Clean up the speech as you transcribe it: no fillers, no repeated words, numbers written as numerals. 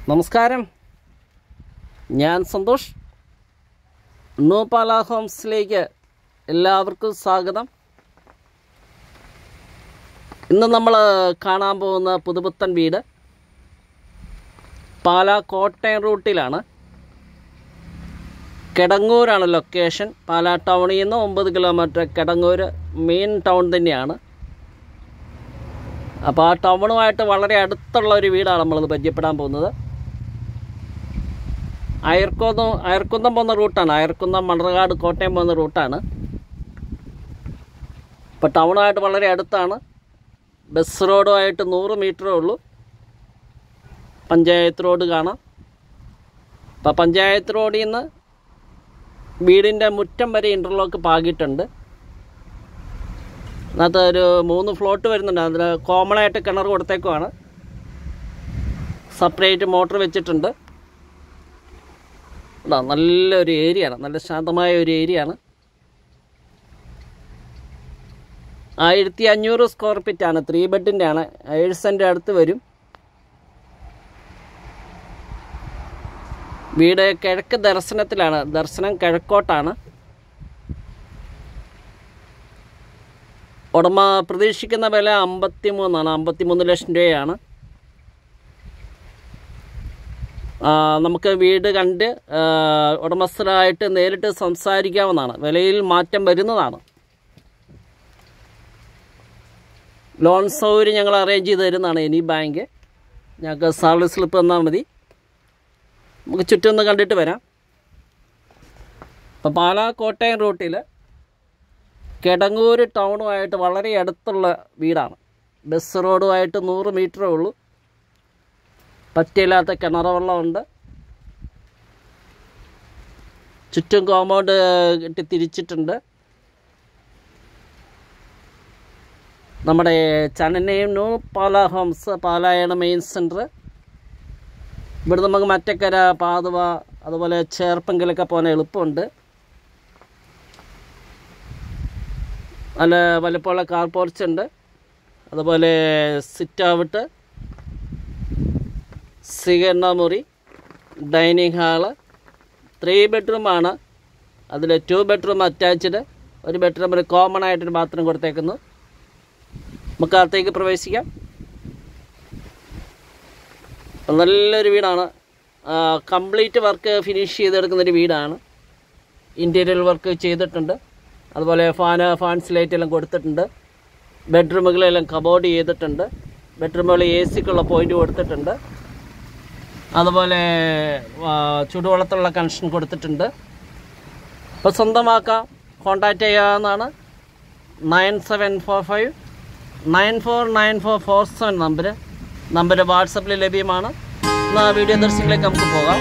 നമസ്കാരം, ഞാൻ സന്തോഷ്. ന്യൂ പാല ഹോംസിലേക്ക് എല്ലാവർക്കും സ്വാഗതം. ഇന്ന് നമ്മൾ കാണാൻ പോകുന്ന പുതുപുത്തൻ വീട് പാല കോട്ടയം റൂട്ടിലാണ്. കിടങ്ങൂരാണ് ലൊക്കേഷൻ. പാല ടൗണിൽ നിന്ന് 9 കിലോമീറ്റർ. കിടങ്ങൂർ മെയിൻ ടൗൺ തന്നെയാണ്. അപ്പോൾ ആ ടൗണുമായിട്ട് വളരെ അടുത്തുള്ള ഒരു വീടാണ് നമ്മളിത് പരിചയപ്പെടാൻ പോകുന്നത്. അയർക്കുന്നം പോകുന്ന റൂട്ടാണ്. അയർക്കുന്നം, മണർകാട്, കോട്ടയം പോകുന്ന റൂട്ടാണ്. ഇപ്പോൾ ടൗണുമായിട്ട് വളരെ അടുത്താണ്. ബസ് റോഡുമായിട്ട് 100 മീറ്ററേ ഉള്ളൂ. പഞ്ചായത്ത് റോഡ് കാണാം. അപ്പോൾ പഞ്ചായത്ത് റോഡിൽ നിന്ന് വീടിൻ്റെ മുറ്റം വരെ ഇൻ്റർലോക്ക് പാകിയിട്ടുണ്ട്. അതിനകത്ത് ഒരു 3 ഫ്ലോട്ട് വരുന്നുണ്ട്. അതിൽ കോമണായിട്ട് കിണർ കൊടുത്തേക്കുവാണ്. സെപ്പറേറ്റ് മോട്ടർ വെച്ചിട്ടുണ്ട്. നല്ലൊരു ഏരിയയാണ്, നല്ല ശാന്തമായ ഒരു ഏരിയയാണ്. 1500 സ്ക്വയർ ഫീറ്റാണ്. 3 ബെഡിൻ്റെ ആണ്. 7 സെൻറ്റ് അടുത്ത് വരും. വീട് കിഴക്ക് ദർശനത്തിലാണ്. ദർശനം കിഴക്കോട്ടാണ്. ഉടമ പ്രതീക്ഷിക്കുന്ന വില 53 ലക്ഷം രൂപയാണ്. നമുക്ക് വീട് കണ്ട് ഉടമസ്ഥരായിട്ട് നേരിട്ട് സംസാരിക്കാവുന്നതാണ്. വിലയിൽ മാറ്റം വരുന്നതാണ്. ലോൺ സൗകര്യം ഞങ്ങൾ അറേഞ്ച് ചെയ്ത് തരുന്നതാണ്. Any bank. ഞങ്ങൾക്ക് സാലറി സ്ലിപ്പ് തന്നാൽ മതി. നമുക്ക് ചുറ്റൊന്ന് കണ്ടിട്ട് വരാം. ഇപ്പോൾ പാല കോട്ടയം റൂട്ടിൽ കിടങ്ങൂർ ടൗണുമായിട്ട് വളരെ അടുത്തുള്ള വീടാണ്. ബസ് റോഡുമായിട്ട് 100 മീറ്ററേ ഉള്ളൂ. പറ്റില്ലാത്ത കിണർ വെള്ളമുണ്ട്. ചുറ്റും കോമ്പൗണ്ട് കെട്ടി തിരിച്ചിട്ടുണ്ട്. നമ്മുടെ ചാനലിനെയും ന്യൂ പാല ഹോംസ്, പാലായാണ് മെയിൻ സെൻറ്റർ. ഇവിടെ നമുക്ക് മറ്റക്കര, പാതുവ, അതുപോലെ ചേർപ്പെങ്കിലൊക്കെ പോകാൻ എളുപ്പമുണ്ട്. നല്ല വലുപ്പമുള്ള കാർ പോർച്ച് ഉണ്ട്. അതുപോലെ സിറ്റ് ഔട്ട്, സ്വീകരണ മുറി, ഡൈനിങ് ഹാള്. 3 ബെഡ്റൂമാണ്. അതിൽ 2 ബെഡ്റൂം അറ്റാച്ച്ഡ്, 1 ബെഡ്റൂമിൽ കോമൺ ആയിട്ടൊരു ബാത്റൂം കൊടുത്തേക്കുന്നു. നമുക്ക് അകത്തേക്ക് പ്രവേശിക്കാം. നല്ലൊരു വീടാണ്. കംപ്ലീറ്റ് വർക്ക് ഫിനിഷ് ചെയ്തെടുക്കുന്നൊരു വീടാണ്. ഇൻറ്റീരിയർ വർക്ക് ചെയ്തിട്ടുണ്ട്. അതുപോലെ ഫാൻസ് ലൈറ്റെല്ലാം കൊടുത്തിട്ടുണ്ട്. ബെഡ്റൂമുകളെല്ലാം കബോർഡ് ചെയ്തിട്ടുണ്ട്. ബെഡ്റൂമുകൾ AC-ക്കുള്ള പോയിൻ്റ് കൊടുത്തിട്ടുണ്ട്. അതുപോലെ ചൂടുവെള്ളത്തിലുള്ള കണക്ഷൻ കൊടുത്തിട്ടുണ്ട്. അപ്പോൾ സ്വന്തമാക്കാം. കോൺടാക്റ്റ് ചെയ്യാവുന്നതാണ്. 9745 949447 നമ്പർ വാട്സപ്പിൽ ലഭ്യമാണ്. എന്നാൽ വീഡിയോ ദർശനങ്ങളിലേക്ക് നമുക്ക് പോകാം.